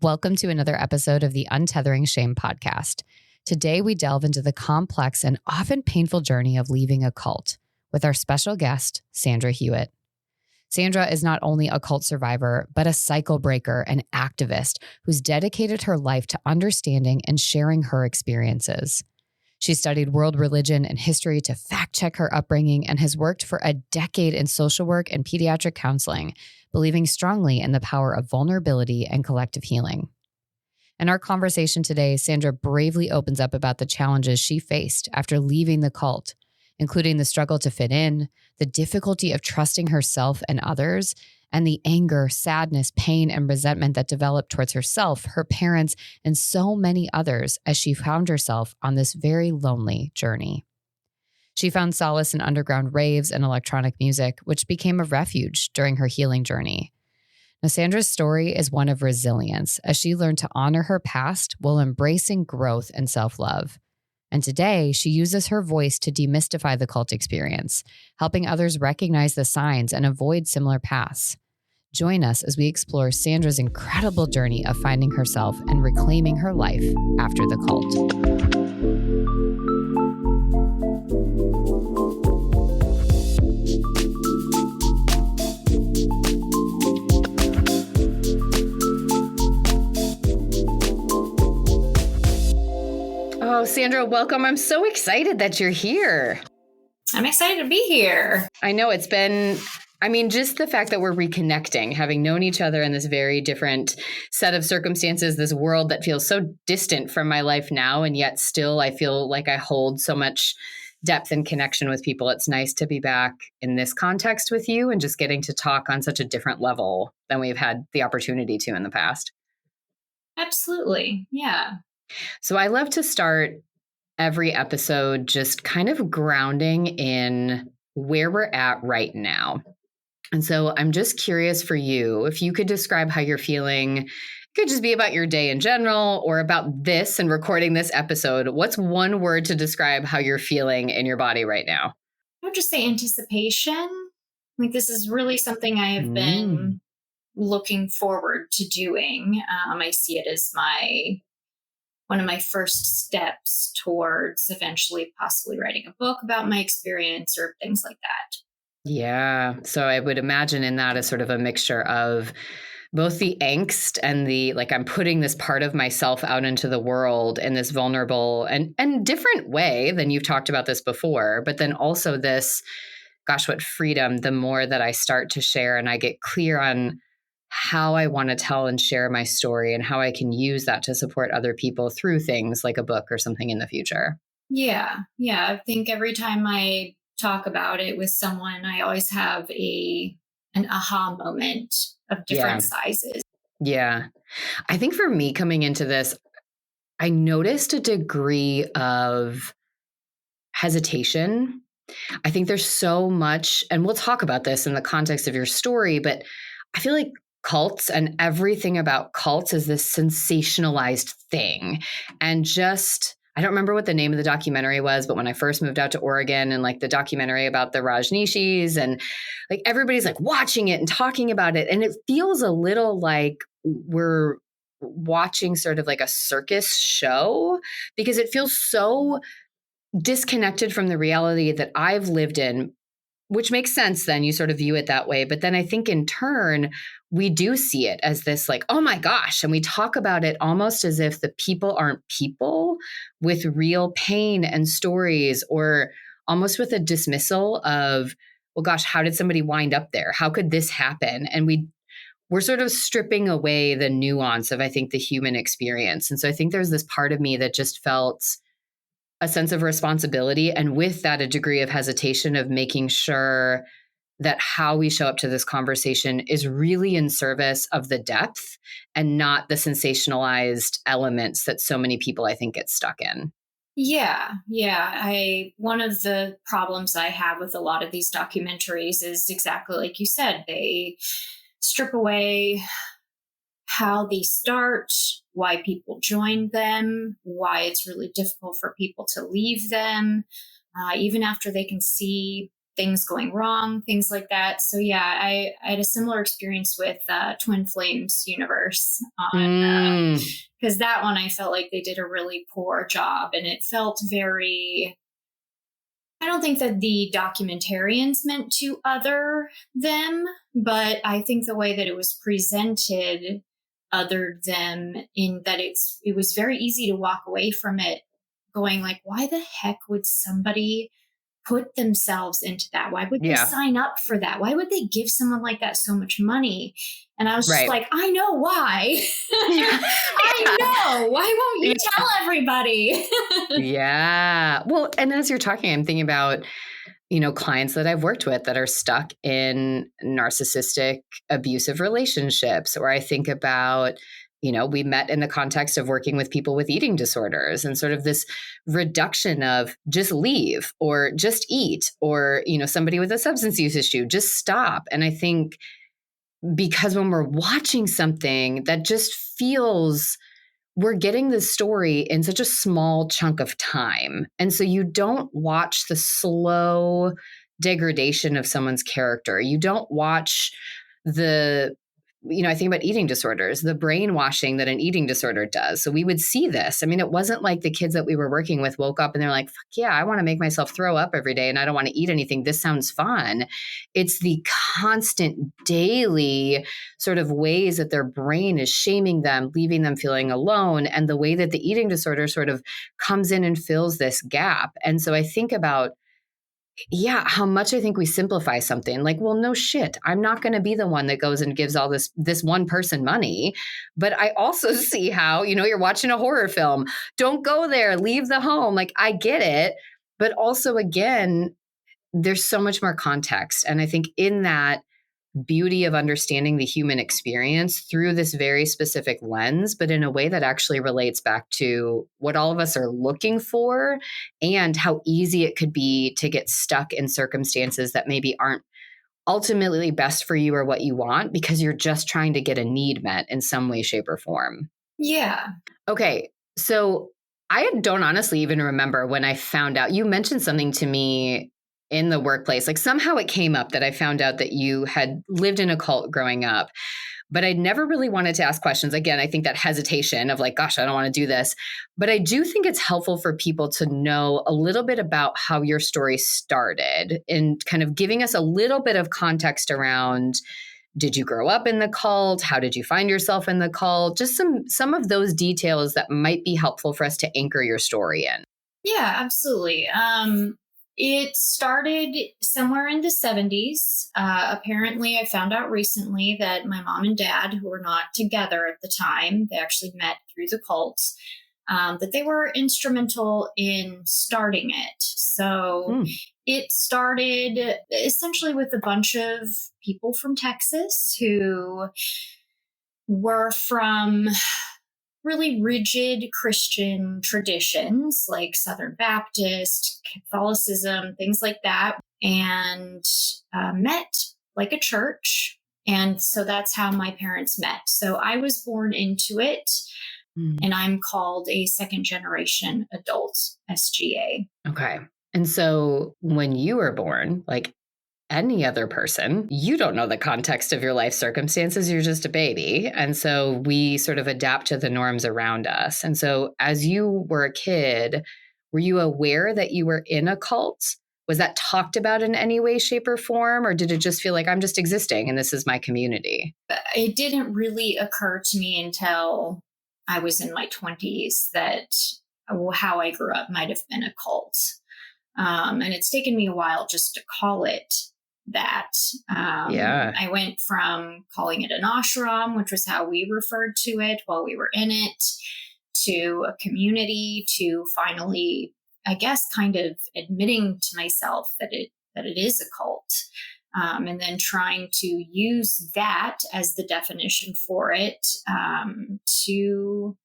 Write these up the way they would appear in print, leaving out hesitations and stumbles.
Welcome to another episode of the Untethering Shame podcast. Today, we delve into the complex and often painful journey of leaving a cult with our special guest, Sandra Huitt. Sandra is not only a cult survivor, but a cycle breaker and activist who's dedicated her life to understanding and sharing her experiences. She studied world religion and history to fact-check her upbringing and has worked for a decade in social work and pediatric counseling, believing strongly in the power of vulnerability and collective healing. In our conversation today, Sandra bravely opens up about the challenges she faced after leaving the cult, including the struggle to fit in, the difficulty of trusting herself and others, and the anger, sadness, pain, and resentment that developed towards herself, her parents, and so many others as she found herself on this very lonely journey. She found solace in underground raves and electronic music, which became a refuge during her healing journey. Now, Sandra's story is one of resilience as she learned to honor her past while embracing growth and self-love. And today, she uses her voice to demystify the cult experience, helping others recognize the signs and avoid similar paths. Join us as we explore Sandra's incredible journey of finding herself and reclaiming her life after the cult. Oh, Sandra, welcome. I'm so excited that you're here. I'm excited to be here. I know it's been, just the fact that we're reconnecting, having known each other in this very different set of circumstances, this world that feels so distant from my life now, and yet still I feel like I hold so much depth and connection with people. It's nice to be back in this context with you and just getting to talk on such a different level than we've had the opportunity to in the past. Absolutely. Yeah. So I love to start every episode just kind of grounding in where we're at right now. And so I'm just curious for you, if you could describe how you're feeling. It could just be about your day in general or about this and recording this episode. What's one word to describe how you're feeling in your body right now? I would just say anticipation. Like, this is really something I have been looking forward to doing. I see it as one of my first steps towards eventually possibly writing a book about my experience or things like that. Yeah. So I would imagine in that is sort of a mixture of both the angst and the, like, I'm putting this part of myself out into the world in this vulnerable and different way than you've talked about this before, but then also this, gosh, what freedom, the more that I start to share and I get clear on how I want to tell and share my story and how I can use that to support other people through things like a book or something in the future. Yeah. Yeah. I think every time I talk about it with someone, I always have an aha moment of different sizes. Yeah. I think for me coming into this, I noticed a degree of hesitation. I think there's so much, and we'll talk about this in the context of your story, but I feel like cults and everything about cults is this sensationalized thing. And just, I don't remember what the name of the documentary was, but when I first moved out to Oregon and like the documentary about the Rajneeshis and like everybody's like watching it and talking about it. And it feels a little like we're watching sort of like a circus show because it feels so disconnected from the reality that I've lived in, which makes sense then you sort of view it that way. But then I think in turn, we do see it as this like, oh my gosh. And we talk about it almost as if the people aren't people with real pain and stories, or almost with a dismissal of, well, gosh, how did somebody wind up there? How could this happen? And we're sort of stripping away the nuance of, I think, the human experience. And so I think there's this part of me that just felt a sense of responsibility, and with that, a degree of hesitation of making sure that how we show up to this conversation is really in service of the depth and not the sensationalized elements that so many people, I think, get stuck in. Yeah. One of the problems I have with a lot of these documentaries is exactly like you said, they strip away how they start, why people join them, why it's really difficult for people to leave them, even after they can see things going wrong, things like that. So yeah, I had a similar experience with Twin Flames Universe on because that one I felt like they did a really poor job, and it felt very. I don't think that the documentarians meant to other them, but I think the way that it was presented othered them in that it was very easy to walk away from it going like, why the heck would somebody put themselves into that? Why would they sign up for that? Why would they give someone like that so much money? And I was just like, I know why. I know. Why won't you tell everybody? Yeah. Well, and as you're talking, I'm thinking about, clients that I've worked with that are stuck in narcissistic, abusive relationships, or I think about, we met in the context of working with people with eating disorders and sort of this reduction of just leave or just eat, or, somebody with a substance use issue, just stop. And I think because when we're watching something that just feels we're getting this story in such a small chunk of time. And so you don't watch the slow degradation of someone's character. You don't watch I think about eating disorders, the brainwashing that an eating disorder does. So we would see this. I mean, it wasn't like the kids that we were working with woke up and they're like, fuck yeah, I want to make myself throw up every day and I don't want to eat anything. This sounds fun. It's the constant daily sort of ways that their brain is shaming them, leaving them feeling alone, and the way that the eating disorder sort of comes in and fills this gap. And so I think about how much I think we simplify something like, well, no shit. I'm not going to be the one that goes and gives all this one person money. But I also see how, you're watching a horror film. Don't go there. Leave the home. Like, I get it. But also, again, there's so much more context. And I think in that beauty of understanding the human experience through this very specific lens, but in a way that actually relates back to what all of us are looking for and how easy it could be to get stuck in circumstances that maybe aren't ultimately best for you or what you want because you're just trying to get a need met in some way, shape, or form. Yeah. Okay. So I don't honestly even remember when I found out. You mentioned something to me in the workplace. Like somehow it came up that I found out that you had lived in a cult growing up, but I never really wanted to ask questions. Again, I think that hesitation of like, gosh, I don't want to do this. But I do think it's helpful for people to know a little bit about how your story started and kind of giving us a little bit of context around, did you grow up in the cult? How did you find yourself in the cult? Just some of those details that might be helpful for us to anchor your story in. Yeah, absolutely. It started somewhere in the 70s. Apparently, I found out recently that my mom and dad, who were not together at the time, they actually met through the cult, that they were instrumental in starting it. So it started essentially with a bunch of people from Texas who were from really rigid Christian traditions like Southern Baptist, Catholicism, things like that, and met like a church. And so that's how my parents met. So I was born into it, and I'm called a second generation adult SGA. Okay. And so when you were born, like any other person, you don't know the context of your life circumstances. You're just a baby. And so we sort of adapt to the norms around us. And so as you were a kid, were you aware that you were in a cult? Was that talked about in any way, shape, or form? Or did it just feel like I'm just existing and this is my community? It didn't really occur to me until I was in my 20s that how I grew up might have been a cult. And it's taken me a while just to call it that. I went from calling it an ashram, which was how we referred to it while we were in it, to a community, to finally, I guess, kind of admitting to myself that it is a cult. And then trying to use that as the definition for it, to,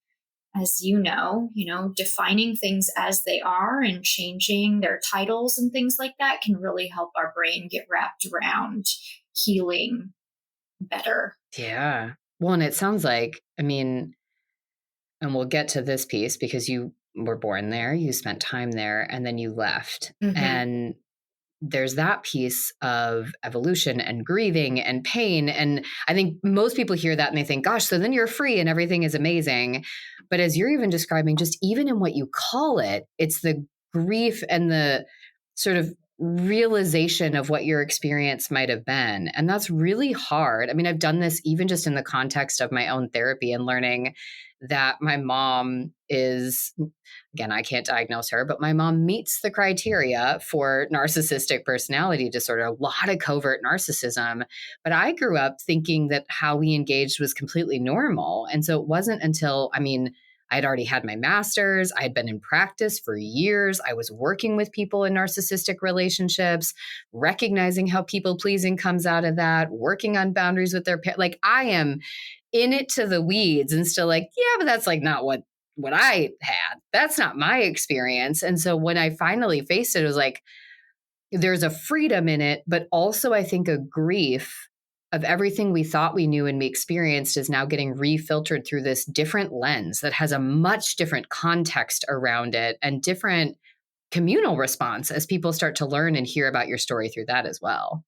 as you know, defining things as they are and changing their titles and things like that can really help our brain get wrapped around healing better. Yeah. Well, and it sounds like, and we'll get to this piece because you were born there, you spent time there, and then you left. Mm-hmm. And there's that piece of evolution and grieving and pain. And I think most people hear that and they think, gosh, so then you're free and everything is amazing. But as you're even describing, just even in what you call it, it's the grief and the sort of realization of what your experience might have been. And that's really hard. I mean, I've done this even just in the context of my own therapy and learning that my mom is, again, I can't diagnose her, but my mom meets the criteria for narcissistic personality disorder, a lot of covert narcissism. But I grew up thinking that how we engaged was completely normal. And so it wasn't until, I mean, I'd already had my master's. I'd been in practice for years. I was working with people in narcissistic relationships, recognizing how people pleasing comes out of that, working on boundaries with their parents. Like I am in it to the weeds and still like, yeah, but that's like not what I had. That's not my experience. And so when I finally faced it, it was like, there's a freedom in it, but also I think a grief of everything we thought we knew and we experienced is now getting refiltered through this different lens that has a much different context around it and different communal response as people start to learn and hear about your story through that as well.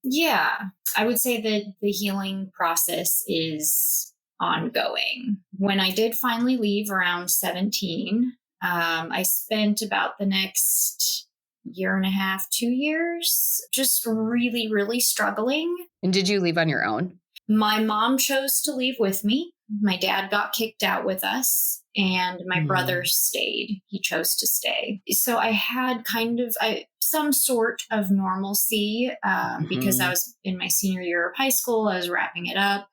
Yeah, I would say that the healing process is ongoing. When I did finally leave around 17, I spent about the next year and a half, 2 years, just really, really struggling. And did you leave on your own? My mom chose to leave with me. My dad got kicked out with us, and my brother stayed. He chose to stay. So I had kind of some sort of normalcy because I was in my senior year of high school. I was wrapping it up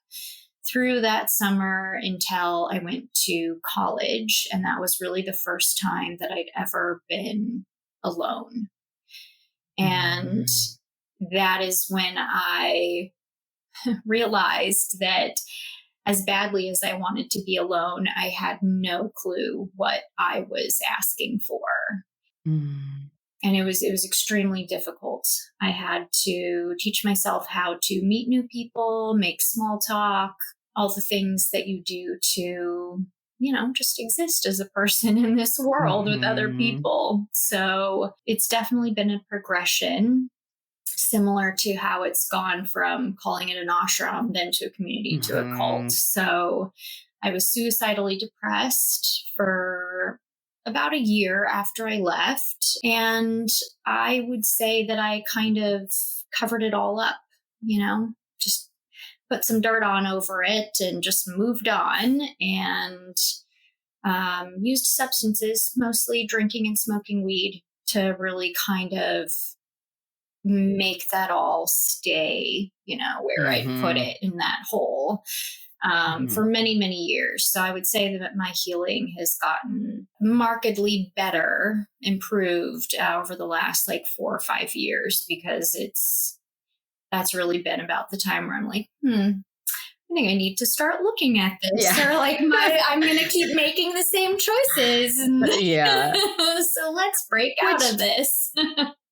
through that summer until I went to college. And that was really the first time that I'd ever been alone. And that is when I realized that as badly as I wanted to be alone, I had no clue what I was asking for. And it was extremely difficult. I had to teach myself how to meet new people, make small talk, all the things that you do to, just exist as a person in this world with other people. So it's definitely been a progression, similar to how it's gone from calling it an ashram, then to a community, to a cult. So I was suicidally depressed for about a year after I left. And I would say that I kind of covered it all up, just put some dirt on over it and just moved on, and used substances, mostly drinking and smoking weed, to really kind of make that all stay, where I put it in that hole for many, many years. So I would say that my healing has gotten markedly better, improved over the last 4 or 5 years, because that's really been about the time where I'm like, I think I need to start looking at this. Yeah. Or I'm going to keep making the same choices. Yeah. So let's break out of this.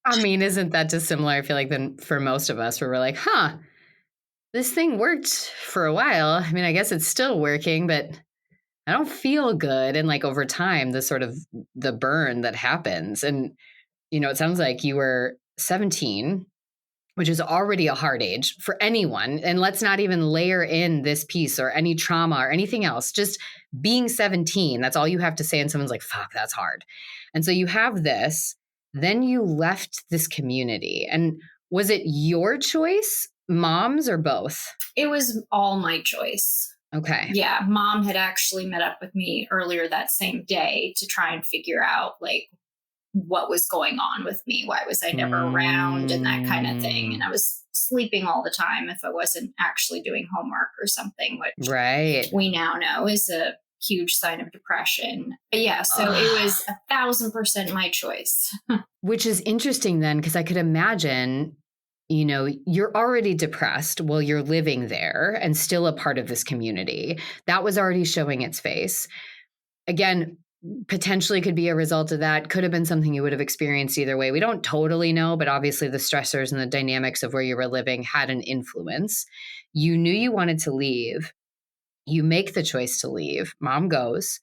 I mean, isn't that dissimilar? I feel like then for most of us, where we're like, this thing worked for a while. I mean, I guess it's still working, but I don't feel good. And over time, the sort of the burn that happens. And, it sounds like you were 17, which is already a hard age for anyone. And let's not even layer in this piece or any trauma or anything else. Just being 17, that's all you have to say. And someone's like, fuck, that's hard. And so you have this. Then you left this community. And was it your choice, mom's, or both? It was all my choice. Okay. Yeah. Mom had actually met up with me earlier that same day to try and figure out what was going on with me. Why was I never around and that kind of thing. And I was sleeping all the time if I wasn't actually doing homework or something, which we now know is a huge sign of depression. But yeah, so it was 1,000% my choice. Which is interesting then, because I could imagine, you're already depressed while you're living there and still a part of this community. That was already showing its face. Again, potentially could be a result of that. Could have been something you would have experienced either way. We don't totally know, but obviously the stressors and the dynamics of where you were living had an influence. You knew you wanted to leave. You make the choice to leave. Mom goes.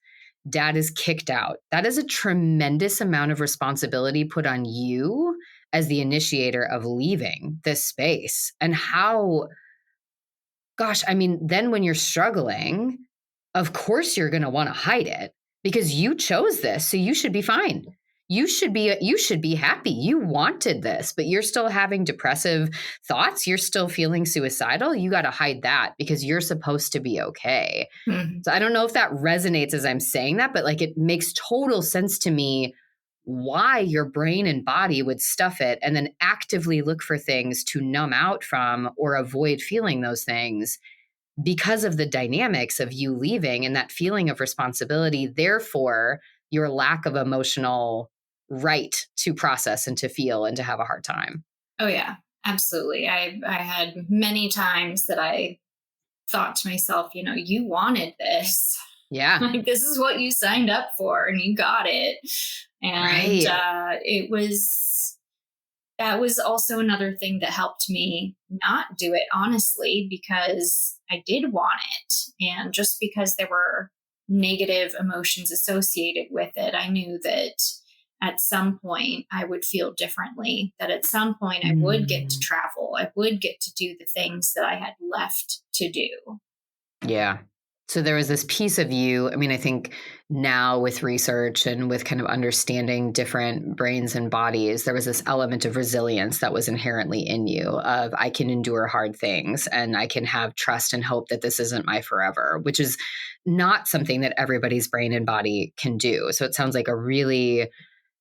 Dad is kicked out. That is a tremendous amount of responsibility put on you as the initiator of leaving this space. And how, gosh, I mean, then when you're struggling, of course you're going to want to hide it because you chose this. So you should be fine. You should be happy. You wanted this, but you're still having depressive thoughts. You're still feeling suicidal. You got to hide that because you're supposed to be okay. Mm-hmm. So I don't know if that resonates as I'm saying that, but like it makes total sense to me why your brain and body would stuff it and then actively look for things to numb out from or avoid feeling those things because of the dynamics of you leaving and that feeling of responsibility, therefore your lack of emotional right to process and to feel and to have a hard time. Oh yeah, absolutely. I had many times that I thought to myself, you wanted this. Yeah. Like, this is what you signed up for and you got it. And that was also another thing that helped me not do it, honestly, because I did want it. And just because there were negative emotions associated with it, I knew that at some point I would feel differently, that at some point I would get to travel. I would get to do the things that I had left to do. Yeah. So there was this piece of you, I mean, I think now with research and with kind of understanding different brains and bodies, there was this element of resilience that was inherently in you of I can endure hard things and I can have trust and hope that this isn't my forever, which is not something that everybody's brain and body can do. So it sounds like a really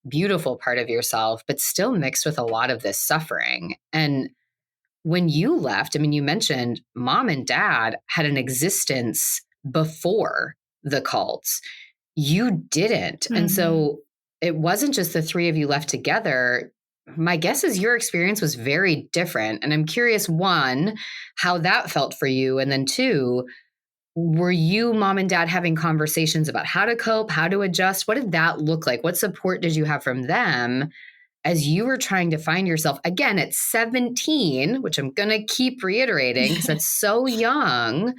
beautiful part of yourself, but still mixed with a lot of this suffering. And when you left, I mean, you mentioned mom and dad had an existence before the cults. You didn't. Mm-hmm. And so it wasn't just the three of you left together. My guess is your experience was very different. And I'm curious, one, how that felt for you. And then two, were you, mom and dad, having conversations about how to cope, how to adjust? What did that look like? What support did you have from them as you were trying to find yourself again at 17, which I'm going to keep reiterating because that's so young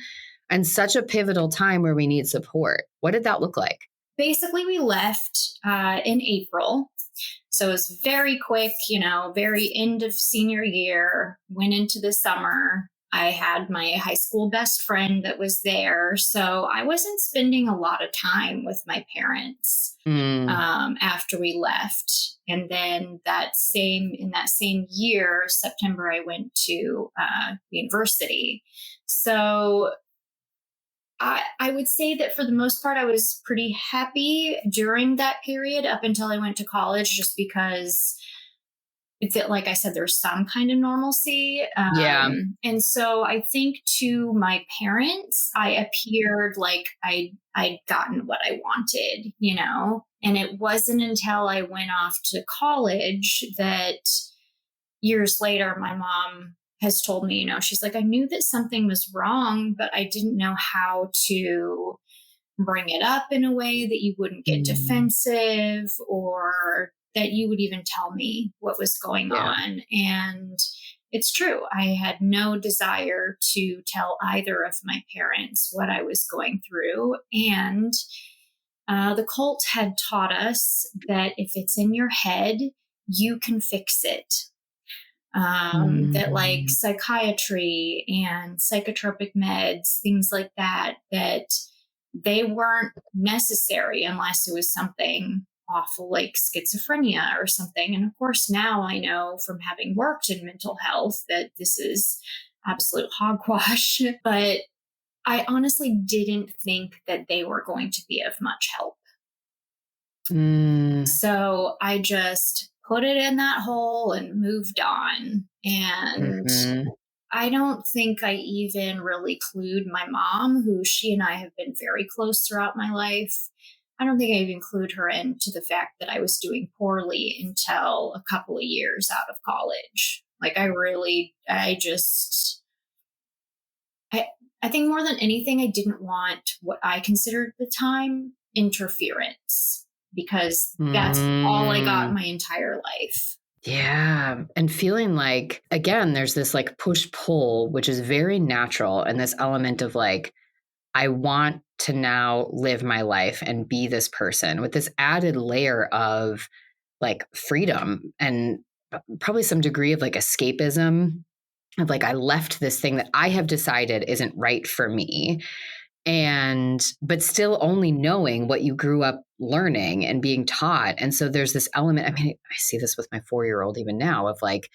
and such a pivotal time where we need support? What did that look like? Basically, we left in April. So it was very quick, very end of senior year, went into the summer. I had my high school best friend that was there. So I wasn't spending a lot of time with my parents after we left. And then in that same year, September, I went to university. So I would say that for the most part, I was pretty happy during that period up until I went to college, just because like I said, there's some kind of normalcy. And so I think to my parents, I appeared like I'd gotten what I wanted, and it wasn't until I went off to college that years later, my mom has told me, she's like, I knew that something was wrong, but I didn't know how to bring it up in a way that you wouldn't get defensive or that you would even tell me what was going on. And it's true. I had no desire to tell either of my parents what I was going through. And the cult had taught us that if it's in your head, you can fix it. That like psychiatry and psychotropic meds, things like that they weren't necessary unless it was something awful like schizophrenia or something. And of course, now I know from having worked in mental health that this is absolute hogwash, but I honestly didn't think that they were going to be of much help. So I just put it in that hole and moved on. And I don't think I even really clued my mom, who she and I have been very close throughout my life. I don't think I even clued her into the fact that I was doing poorly until a couple of years out of college. Like I think more than anything, I didn't want what I considered at the time interference, because that's all I got my entire life. Yeah. And feeling like, again, there's this like push-pull, which is very natural. And this element of like, I want to now live my life and be this person with this added layer of like freedom and probably some degree of like escapism of like, I left this thing that I have decided isn't right for me. But still only knowing what you grew up learning and being taught. And so there's this element, I mean, I see this with my 4-year-old even now of like,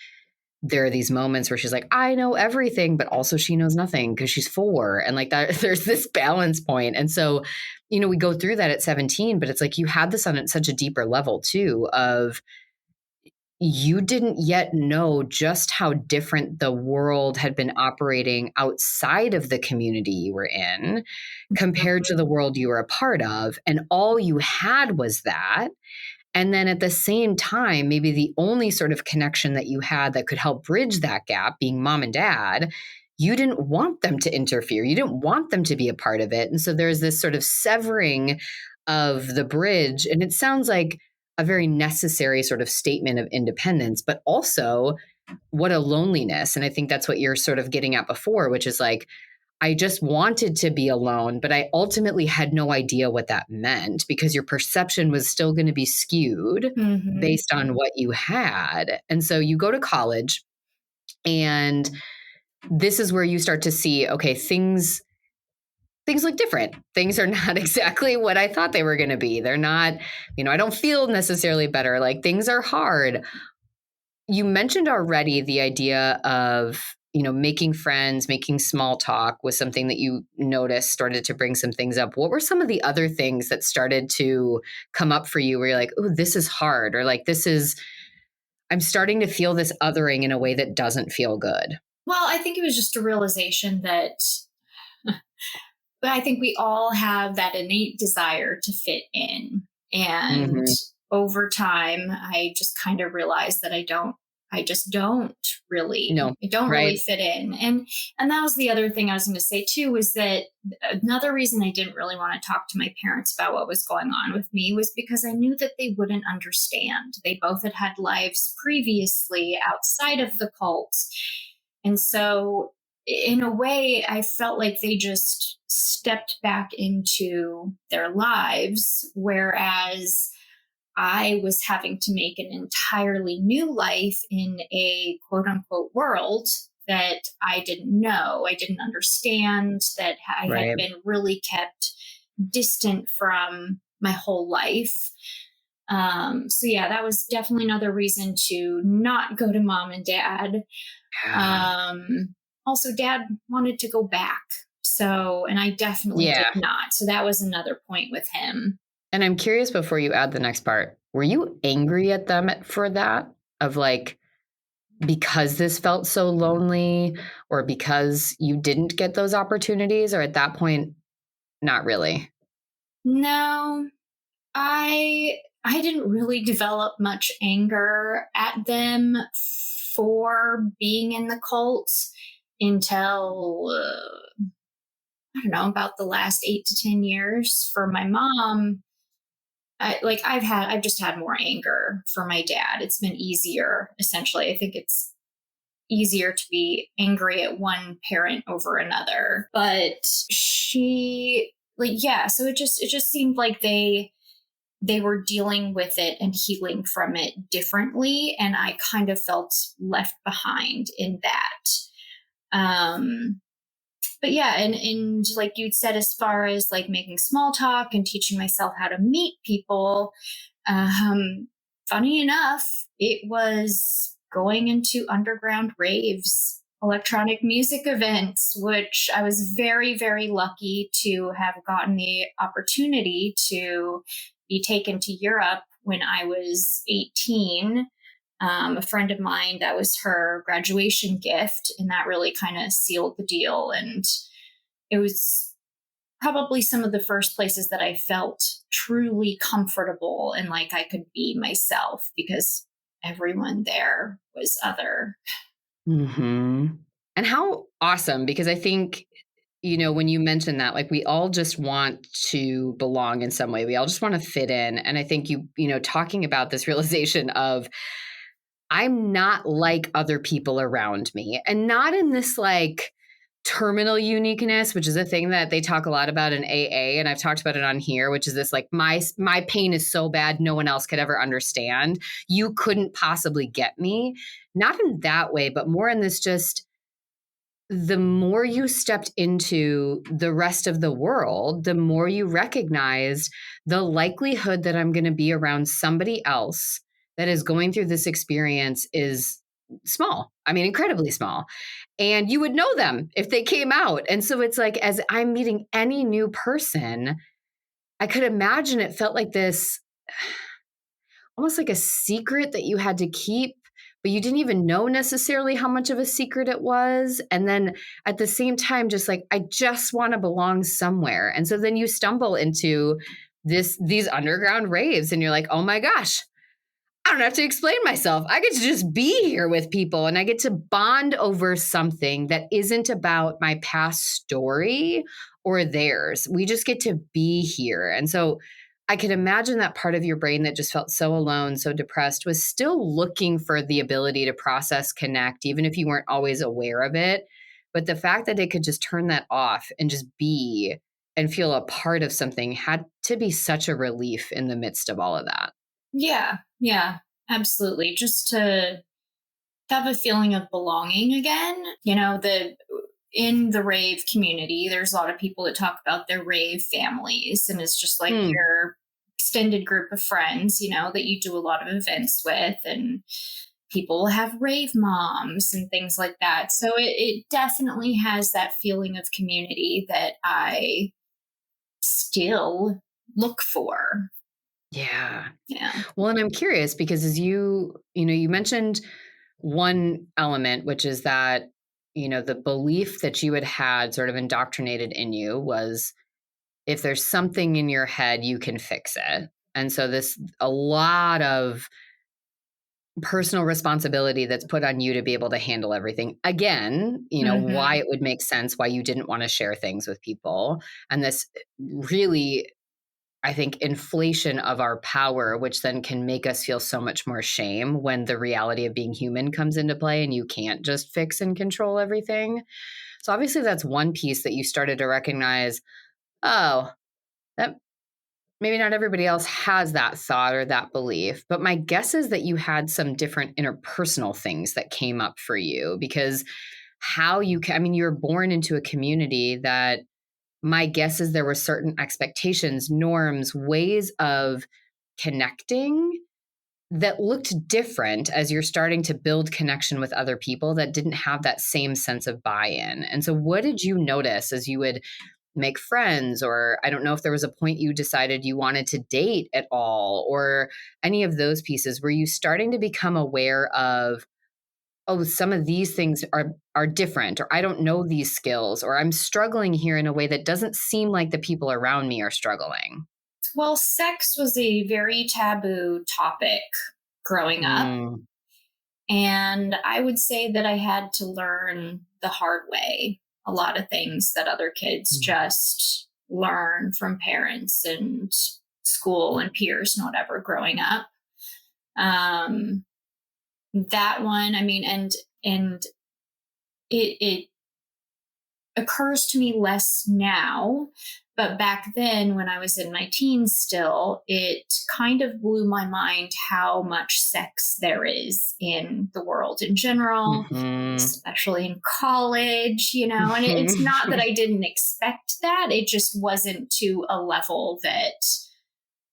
there are these moments where she's like, I know everything, but also she knows nothing because she's 4. And like that, there's this balance point. And so, we go through that at 17, but it's like you had this on such a deeper level too of you didn't yet know just how different the world had been operating outside of the community you were in compared to the world you were a part of. And all you had was that. And then at the same time, maybe the only sort of connection that you had that could help bridge that gap, being mom and dad, you didn't want them to interfere. You didn't want them to be a part of it. And so there's this sort of severing of the bridge. And it sounds like a very necessary sort of statement of independence, but also what a loneliness. And I think that's what you're sort of getting at before, which is like, I just wanted to be alone, but I ultimately had no idea what that meant because your perception was still going to be skewed based on what you had. And so you go to college, and this is where you start to see, okay, things look different. Things are not exactly what I thought they were going to be. They're not, I don't feel necessarily better. Like things are hard. You mentioned already the idea of, making friends, making small talk was something that you noticed started to bring some things up. What were some of the other things that started to come up for you where you're like, oh, this is hard, or like, I'm starting to feel this othering in a way that doesn't feel good? Well, I think it was just a realization that but I think we all have that innate desire to fit in. And over time, I just kind of realized that I just don't really, I don't really fit in. And that was the other thing I was going to say too, was that another reason I didn't really want to talk to my parents about what was going on with me was because I knew that they wouldn't understand. They both had lives previously outside of the cult. And so in a way, I felt like they just stepped back into their lives, whereas I was having to make an entirely new life in a quote unquote world that I didn't know, I didn't understand, that I had been really kept distant from my whole life. So yeah, that was definitely another reason to not go to mom and dad. Also, dad wanted to go back. So, and I definitely did not. So that was another point with him. And I'm curious, before you add the next part, were you angry at them for that? Of like, because this felt so lonely, or because you didn't get those opportunities? Or at that point, not really? No, I didn't really develop much anger at them for being in the cult until I don't know, about the last 8 to 10 years. For my mom, I've just had more anger for my dad. It's been easier, essentially. I think it's easier to be angry at one parent over another. But she, so it just seemed like they were dealing with it and healing from it differently. And I kind of felt left behind in that. But yeah, and like you'd said, as far as like making small talk and teaching myself how to meet people, funny enough, it was going into underground raves, electronic music events, which I was very, very lucky to have gotten the opportunity to be taken to Europe when I was 18. A friend of mine, that was her graduation gift, and that really kind of sealed the deal. And it was probably some of the first places that I felt truly comfortable and like I could be myself, because everyone there was other. And how awesome, because I think, when you mentioned that, like, we all just want to belong in some way. We all just want to fit in. And I think talking about this realization of, I'm not like other people around me, and not in this like terminal uniqueness, which is a thing that they talk a lot about in AA, and I've talked about it on here, which is this like my pain is so bad no one else could ever understand. You couldn't possibly get me. Not in that way, but more in this just the more you stepped into the rest of the world, the more you recognized the likelihood that I'm going to be around somebody else that is going through this experience is small. I mean, incredibly small. And you would know them if they came out. And so it's like, as I'm meeting any new person, I could imagine it felt like this almost like a secret that you had to keep, but you didn't even know necessarily how much of a secret it was. And then at the same time, just like, I just want to belong somewhere. And so then you stumble into these underground raves and you're like, oh my gosh, I don't have to explain myself. I get to just be here with people and I get to bond over something that isn't about my past story or theirs. We just get to be here. And so I could imagine that part of your brain that just felt so alone, so depressed, was still looking for the ability to process, connect, even if you weren't always aware of it. But the fact that it could just turn that off and just be and feel a part of something had to be such a relief in the midst of all of that. Yeah, absolutely. Just to have a feeling of belonging again. In the rave community, there's a lot of people that talk about their rave families, and it's just like your extended group of friends, that you do a lot of events with, and people have rave moms and things like that. So it definitely has that feeling of community that I still look for. Yeah. Yeah. Well, and I'm curious because as you mentioned one element, which is that, the belief that you had sort of indoctrinated in you was if there's something in your head, you can fix it. And so a lot of personal responsibility that's put on you to be able to handle everything. Again, why it would make sense why you didn't want to share things with people. And this really, I think, inflation of our power, which then can make us feel so much more shame when the reality of being human comes into play and you can't just fix and control everything. So obviously that's one piece that you started to recognize, oh, that maybe not everybody else has that thought or that belief. But my guess is that you had some different interpersonal things that came up for you because you were born into a community that my guess is there were certain expectations, norms, ways of connecting that looked different as you're starting to build connection with other people that didn't have that same sense of buy-in. And so what did you notice as you would make friends, or I don't know if there was a point you decided you wanted to date at all, or any of those pieces? Were you starting to become aware of, oh, some of these things are different, or I don't know these skills, or I'm struggling here in a way that doesn't seem like the people around me are struggling? Well, sex was a very taboo topic growing up. And I would say that I had to learn the hard way a lot of things that other kids just learn from parents and school and peers and whatever growing up. That one, and it occurs to me less now, but back then when I was in my teens still, it kind of blew my mind how much sex there is in the world in general, especially in college, and it's not that I didn't expect that. It just wasn't to a level that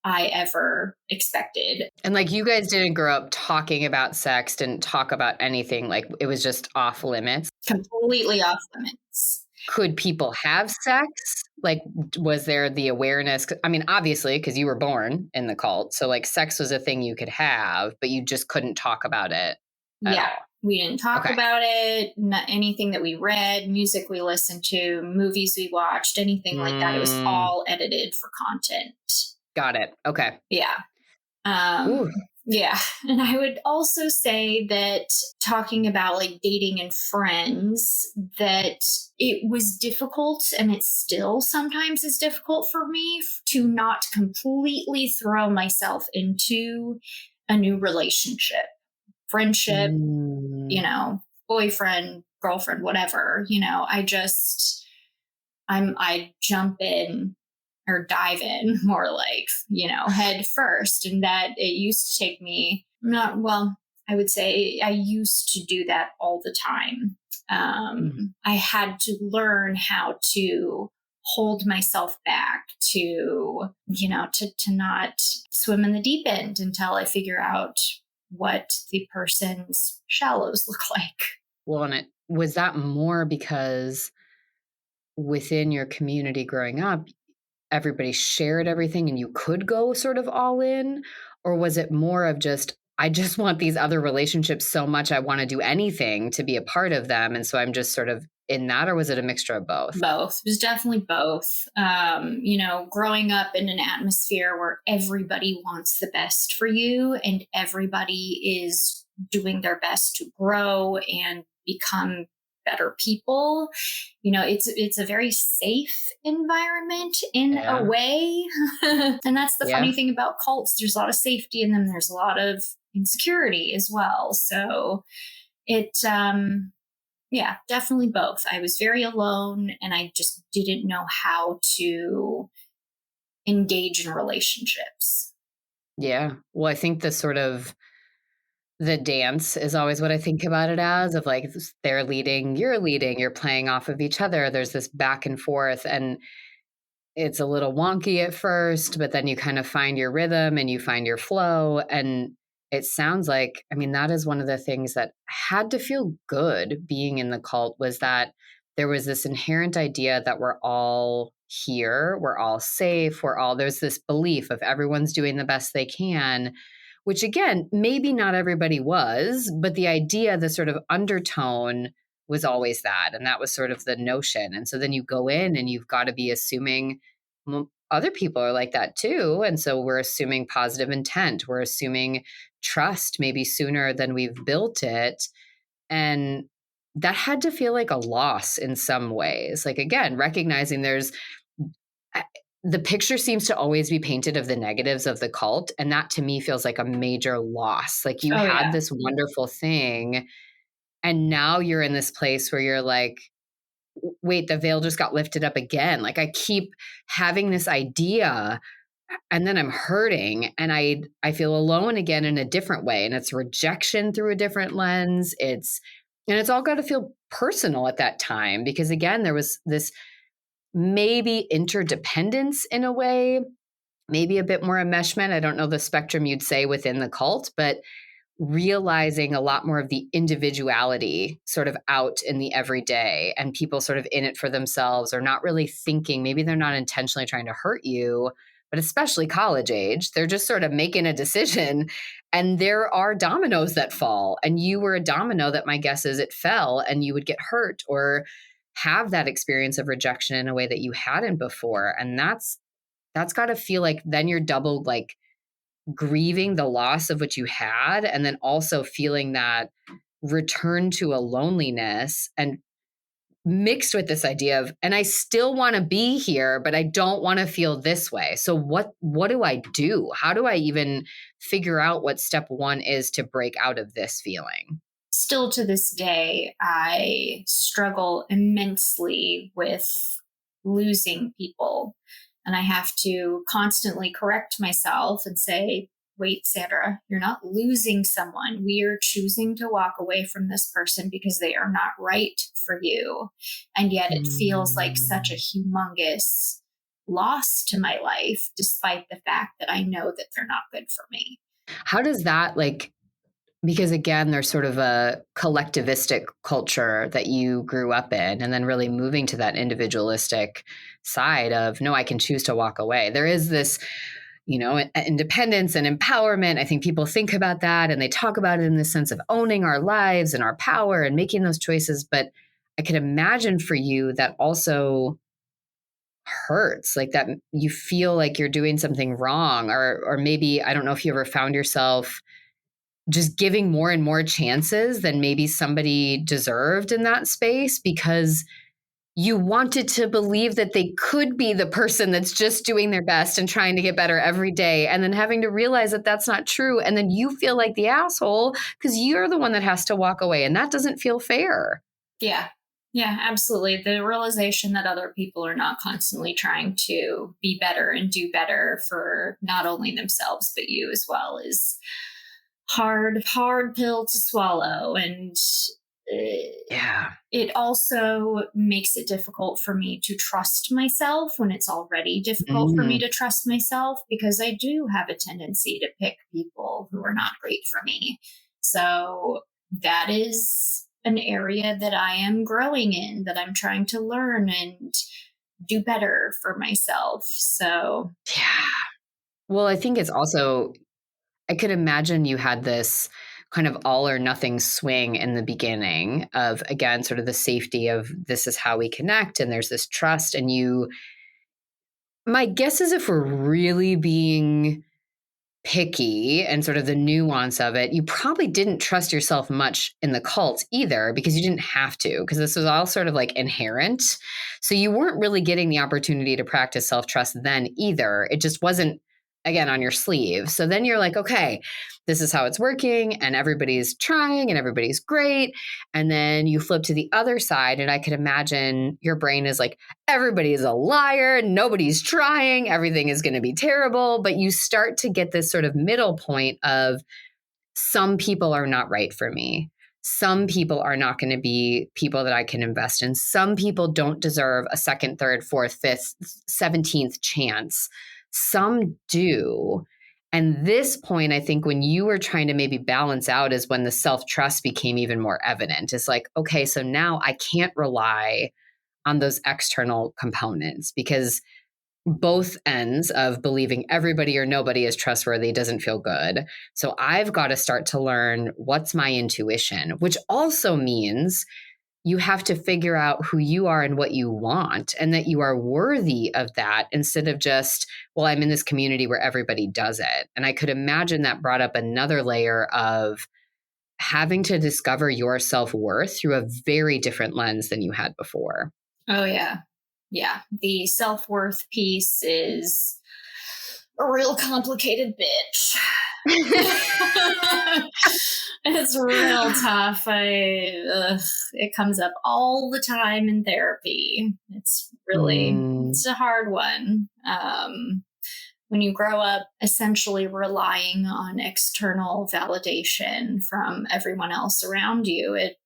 I ever expected. And like you guys didn't grow up talking about sex, didn't talk about anything, like it was just off limits? Completely off limits. Could people have sex? Like, was there the awareness? I mean, obviously, because you were born in the cult. So like sex was a thing you could have, but you just couldn't talk about it at all. We didn't talk about it. Not anything that we read, music we listened to, movies we watched, anything like that. It was all edited for content. Got it. Okay. Yeah. Yeah. And I would also say that talking about like dating and friends, that it was difficult, and it still sometimes is difficult for me to not completely throw myself into a new relationship, friendship, boyfriend, girlfriend, whatever, I jump in or dive in more like, head first. And that it used to take me I would say I used to do that all the time. I had to learn how to hold myself back to not swim in the deep end until I figure out what the person's shallows look like. Well, and was that more because within your community growing up, everybody shared everything and you could go sort of all in? Or was it more of just, I just want these other relationships so much, I want to do anything to be a part of them, and so I'm just sort of in that? Or was it a mixture of both? Both. It was definitely both. Growing up in an atmosphere where everybody wants the best for you and everybody is doing their best to grow and become better people. It's a very safe environment in a way. And that's the funny thing about cults. There's a lot of safety in them. There's a lot of insecurity as well. So it, definitely both. I was very alone and I just didn't know how to engage in relationships. Yeah. Well, I think the dance is always what I think about it as, of like, they're leading, you're playing off of each other. There's this back and forth, and it's a little wonky at first, but then you kind of find your rhythm and you find your flow. And it sounds like, that is one of the things that had to feel good being in the cult, was that there was this inherent idea that we're all here, we're all safe, there's this belief of everyone's doing the best they can, which again, maybe not everybody was, but the idea, the sort of undertone was always that. And that was sort of the notion. And so then you go in and you've got to be assuming other people are like that too. And so we're assuming positive intent. We're assuming trust maybe sooner than we've built it. And that had to feel like a loss in some ways. Like, again, recognizing the picture seems to always be painted of the negatives of the cult. And that to me feels like a major loss. Like you had this wonderful thing, and now you're in this place where you're like, wait, the veil just got lifted up again. Like I keep having this idea and then I'm hurting and I feel alone again in a different way. And it's rejection through a different lens. It's all got to feel personal at that time, because again, there was this maybe interdependence in a way, maybe a bit more enmeshment. I don't know the spectrum you'd say within the cult, but realizing a lot more of the individuality sort of out in the everyday, and people sort of in it for themselves, or not really thinking, maybe they're not intentionally trying to hurt you, but especially college age, they're just sort of making a decision, and there are dominoes that fall, and you were a domino that my guess is it fell and you would get hurt or have that experience of rejection in a way that you hadn't before. And that's got to feel like then you're double like grieving the loss of what you had, and then also feeling that return to a loneliness, and mixed with this idea of, and I still want to be here, but I don't want to feel this way. So what do I do? How do I even figure out what step one is to break out of this feeling? Still to this day, I struggle immensely with losing people. And I have to constantly correct myself and say, wait, Sandra, you're not losing someone. We are choosing to walk away from this person because they are not right for you. And yet it feels like such a humongous loss to my life, despite the fact that I know that they're not good for me. How does that because again, there's sort of a collectivistic culture that you grew up in, and then really moving to that individualistic side of, no, I can choose to walk away. There is this, independence and empowerment. I think people think about that and they talk about it in the sense of owning our lives and our power and making those choices. But I can imagine for you that also hurts, like that you feel like you're doing something wrong, or maybe, I don't know if you ever found yourself just giving more and more chances than maybe somebody deserved in that space, because you wanted to believe that they could be the person that's just doing their best and trying to get better every day, and then having to realize that that's not true. And then you feel like the asshole because you're the one that has to walk away, and that doesn't feel fair. Yeah. Yeah, absolutely. The realization that other people are not constantly trying to be better and do better for not only themselves, but you as well is hard pill to swallow. And Yeah. it also makes it difficult for me to trust myself when it's already difficult for me Mm. to trust myself, because I do have a tendency to pick people who are not great for me. So that is an area that I am growing in, that I'm trying to learn and do better for myself. So, Yeah. Well, I think it's also, I could imagine you had this kind of all or nothing swing in the beginning of, again, sort of the safety of this is how we connect and there's this trust. And you, my guess is if we're really being picky and sort of the nuance of it, you probably didn't trust yourself much in the cult either because you didn't have to, because this was all sort of like inherent. So you weren't really getting the opportunity to practice self trust then either. It just wasn't, again, on your sleeve. So then you're like, okay, this is how it's working and everybody's trying and everybody's great. And then you flip to the other side. And I could imagine your brain is like, everybody is a liar, nobody's trying, everything is going to be terrible. But you start to get this sort of middle point of some people are not right for me. Some people are not going to be people that I can invest in. Some people don't deserve a second, third, fourth, fifth, 17th chance. Some do. And this point, I think when you were trying to maybe balance out is when the self-trust became even more evident. It's like, okay, so now I can't rely on those external components because both ends of believing everybody or nobody is trustworthy doesn't feel good. So I've got to start to learn what's my intuition, which also means you have to figure out who you are and what you want and that you are worthy of that instead of just, well, I'm in this community where everybody does it. And I could imagine that brought up another layer of having to discover your self-worth through a very different lens than you had before. oh, yeah. Yeah. The self worth piece is a real complicated bitch. It's real tough. It comes up all the time in therapy. Mm, It's a hard one. When you grow up essentially relying on external validation from everyone else around you, it,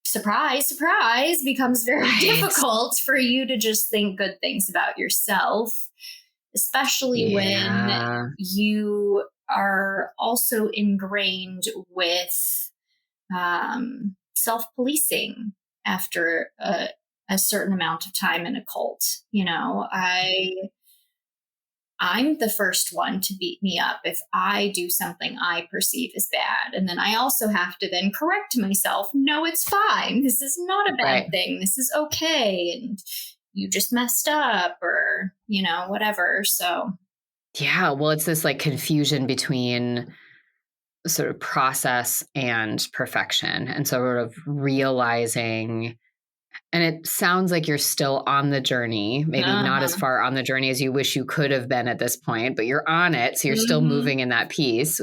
surprise, becomes very right. difficult for you to just think good things about yourself, especially when Yeah. you are also ingrained with self policing after a certain amount of time in a cult. You know, I'm the first one to beat me up if I do something I perceive as bad. And then I also have to then correct myself. No, it's fine. This is not a bad Right. thing. This is okay. And you just messed up or, whatever. So, Yeah. Well, it's this like confusion between sort of process and perfection. And sort of realizing, and it sounds like you're still on the journey, maybe not as uh-huh. far on the journey as you wish you could have been at this point, but you're on it. So you're still Mm-hmm. moving in that piece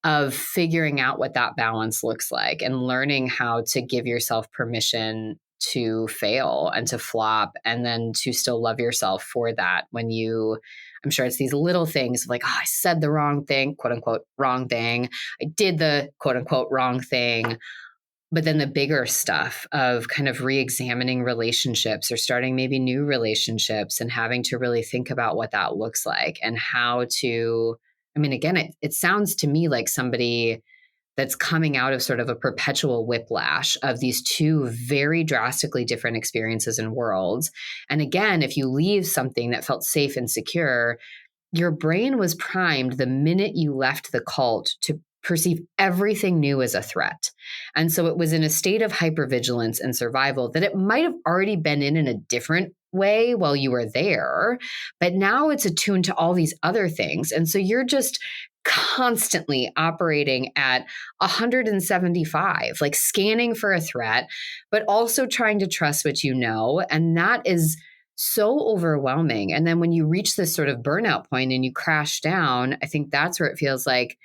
of figuring out what that balance looks like and learning how to give yourself permission to fail and to flop and then to still love yourself for that when you, I'm sure it's these little things like, oh, I said the wrong thing, quote unquote wrong thing, I did the quote unquote wrong thing. But then the bigger stuff of kind of re-examining relationships or starting maybe new relationships and having to really think about what that looks like and how to, I mean, again, it sounds to me like somebody that's coming out of sort of a perpetual whiplash of these two very drastically different experiences and worlds. And again, if you leave something that felt safe and secure, your brain was primed the minute you left the cult to perceive everything new as a threat. And so it was in a state of hypervigilance and survival that it might have already been in a different way while you were there, but now it's attuned to all these other things. And so you're just constantly operating at 175, like scanning for a threat, but also trying to trust what you know. And that is so overwhelming. And then when you reach this sort of burnout point and you crash down, I think that's where it feels like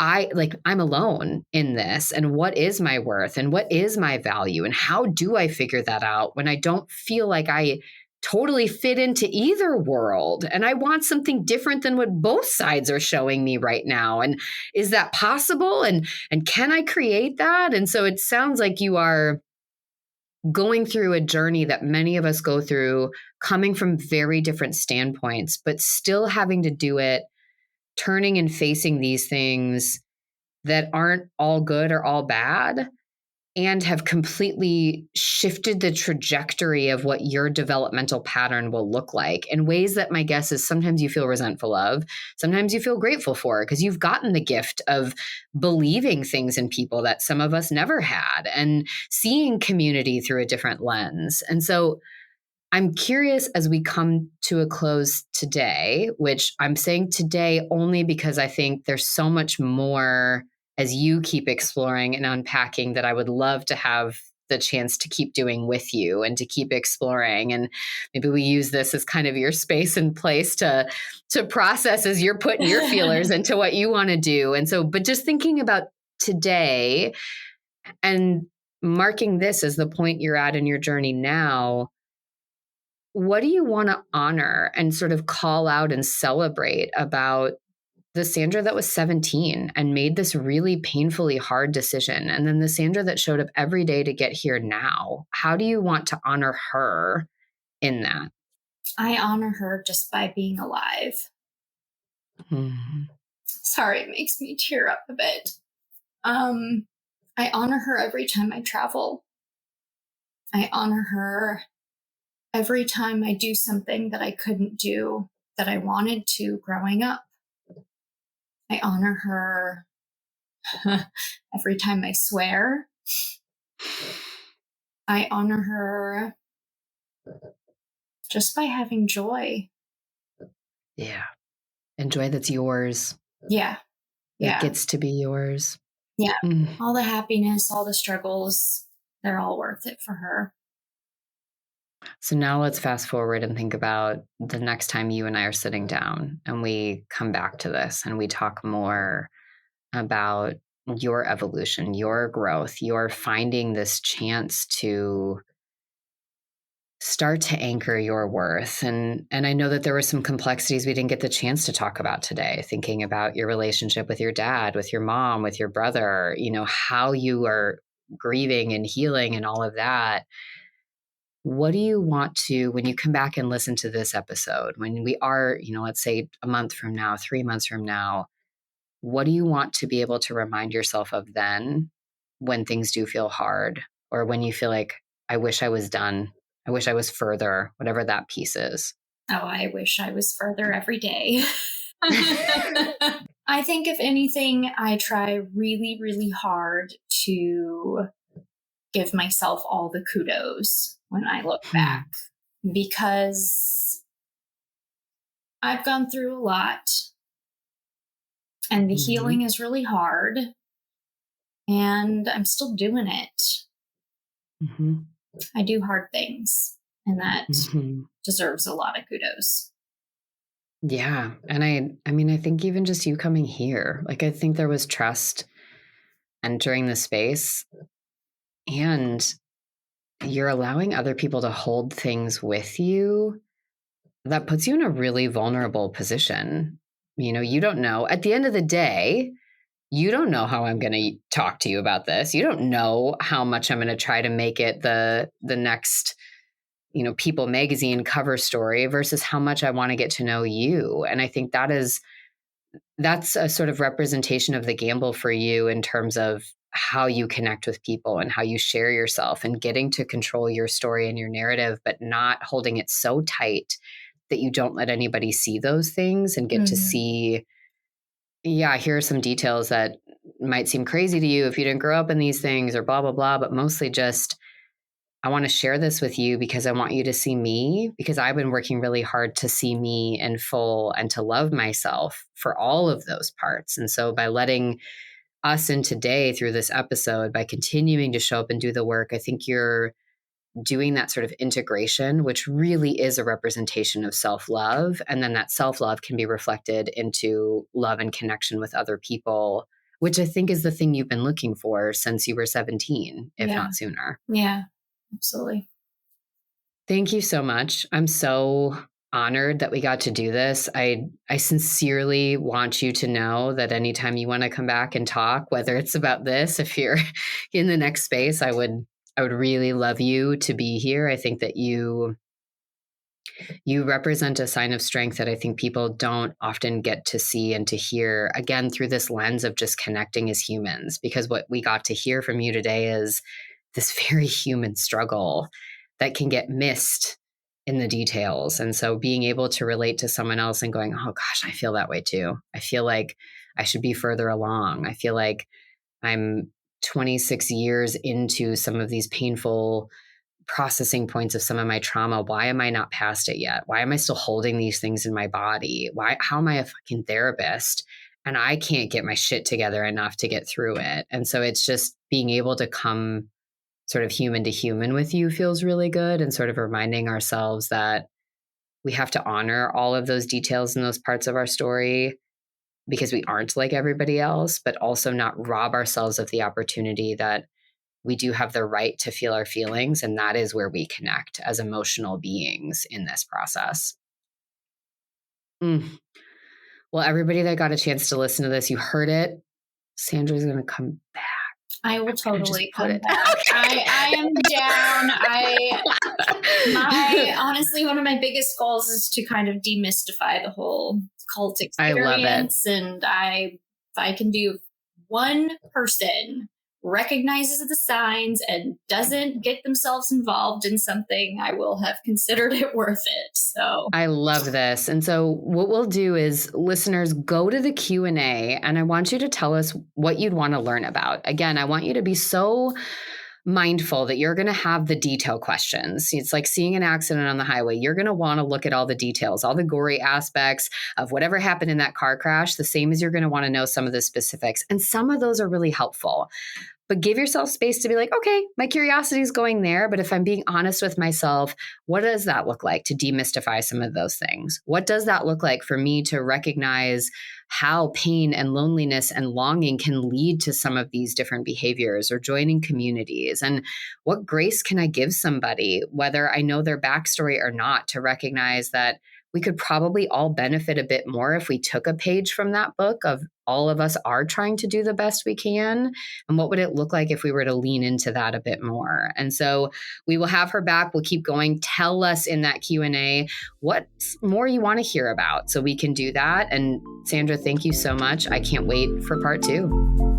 I'm alone in this, and what is my worth and what is my value, and how do I figure that out when I don't feel like I totally fit into either world, and I want something different than what both sides are showing me right now? And is that possible? And can I create that? And so it sounds like you are going through a journey that many of us go through, coming from very different standpoints, but still having to do it, turning and facing these things that aren't all good or all bad, and have completely shifted the trajectory of what your developmental pattern will look like in ways that my guess is sometimes you feel resentful of, sometimes you feel grateful for, because you've gotten the gift of believing things in people that some of us never had, and seeing community through a different lens. And so I'm curious, as we come to a close today, which I'm saying today only because I think there's so much more as you keep exploring and unpacking that I would love to have the chance to keep doing with you and to keep exploring. And maybe we use this as kind of your space and place to process as you're putting your feelers into what you want to do. And so, but just thinking about today and marking this as the point you're at in your journey now, what do you want to honor and sort of call out and celebrate about the Sandra that was 17 and made this really painfully hard decision? And then the Sandra that showed up every day to get here now. How do you want to honor her in that? I honor her just by being alive. Mm-hmm. Sorry, it makes me tear up a bit. I honor her every time I travel. I honor her every time I do something that I couldn't do that I wanted to growing up. I honor her every time I swear. I honor her just by having joy. Yeah. And joy that's yours. Yeah. It gets to be yours. Yeah. All the happiness, all the struggles, they're all worth it for her. So now let's fast forward and think about the next time you and I are sitting down and we come back to this and we talk more about your evolution, your growth, your finding this chance to start to anchor your worth. And I know that there were some complexities we didn't get the chance to talk about today, thinking about your relationship with your dad, with your mom, with your brother, how you are grieving and healing and all of that. What do you want to, when you come back and listen to this episode, when we are, let's say a month from now, 3 months from now, what do you want to be able to remind yourself of then when things do feel hard, or when you feel like, I wish I was done, I wish I was further, whatever that piece is? Oh, I wish I was further every day. I think if anything, I try really, really hard to give myself all the kudos when I look back, because I've gone through a lot and the healing is really hard and I'm still doing it. I do hard things, and that deserves a lot of kudos. Yeah. And I think even just you coming here, I think there was trust entering the space, and you're allowing other people to hold things with you that puts you in a really vulnerable position. You don't know. At the end of the day, you don't know how I'm going to talk to you about this. You don't know how much I'm going to try to make it the next, People magazine cover story versus how much I want to get to know you. And I think that's a sort of representation of the gamble for you in terms of how you connect with people and how you share yourself, and getting to control your story and your narrative, but not holding it so tight that you don't let anybody see those things and get to see, here are some details that might seem crazy to you if you didn't grow up in these things, or blah, blah, blah, but mostly just, I want to share this with you because I want you to see me, because I've been working really hard to see me in full and to love myself for all of those parts. And so by letting us in today through this episode, by continuing to show up and do the work, I think you're doing that sort of integration, which really is a representation of self-love. And then that self-love can be reflected into love and connection with other people which I think is the thing you've been looking for since you were 17, if not sooner. Yeah, absolutely. Thank you so much. I'm so honored that we got to do this. I sincerely want you to know that anytime you want to come back and talk, whether it's about this, if you're in the next space, I would really love you to be here. I think that you represent a sign of strength that I think people don't often get to see and to hear, again, through this lens of just connecting as humans, because what we got to hear from you today is this very human struggle that can get missed in the details. And so being able to relate to someone else and going, oh gosh, I feel that way too. I feel like I should be further along. I feel like I'm 26 years into some of these painful processing points of some of my trauma. Why am I not past it yet? Why am I still holding these things in my body? How am I a fucking therapist? And I can't get my shit together enough to get through it. And so it's just being able to come sort of human to human with you feels really good, and sort of reminding ourselves that we have to honor all of those details and those parts of our story because we aren't like everybody else, but also not rob ourselves of the opportunity that we do have the right to feel our feelings. And that is where we connect as emotional beings in this process. Well, everybody that got a chance to listen to this, you heard it. Sandra's going to come back. I will totally come back. I am down. Honestly, one of my biggest goals is to kind of demystify the whole cult experience. I love it. And if I can do one person recognizes the signs and doesn't get themselves involved in something, I will have considered it worth it. So I love this. And so what we'll do is, listeners, go to the Q&A and I want you to tell us what you'd want to learn about. Again, I want you to be so mindful that you're going to have the detail questions. It's like seeing an accident on the highway. You're going to want to look at all the details, all the gory aspects of whatever happened in that car crash, the same as you're going to want to know some of the specifics. And some of those are really helpful. But give yourself space to be like, okay, my curiosity is going there. But if I'm being honest with myself, what does that look like to demystify some of those things? What does that look like for me to recognize how pain and loneliness and longing can lead to some of these different behaviors, or joining communities? And what grace can I give somebody, whether I know their backstory or not, to recognize that we could probably all benefit a bit more if we took a page from that book of all of us are trying to do the best we can. And what would it look like if we were to lean into that a bit more? And so we will have her back. We'll keep going. Tell us in that Q&A what more you want to hear about so we can do that. And Sandra, thank you so much. I can't wait for part 2.